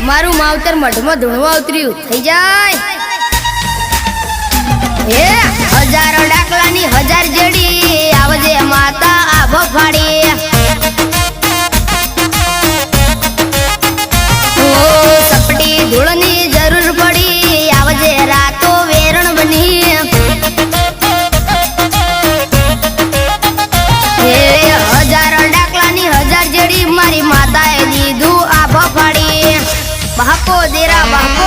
મારું માવતર મઢમાં ધૂણવા ઉતર્યું થઈ જાય હે હજારો ડાકલાની હજાર જેડી આવજે માતા આભો ફાડી સપટી ધૂળની જરૂર પડી આવજે રાતો વેરણ બની હે હજારો ડાકલાની હજાર જેડી મારી માતાએ દીધું આભો ફાડી બાપો દેરા બાપો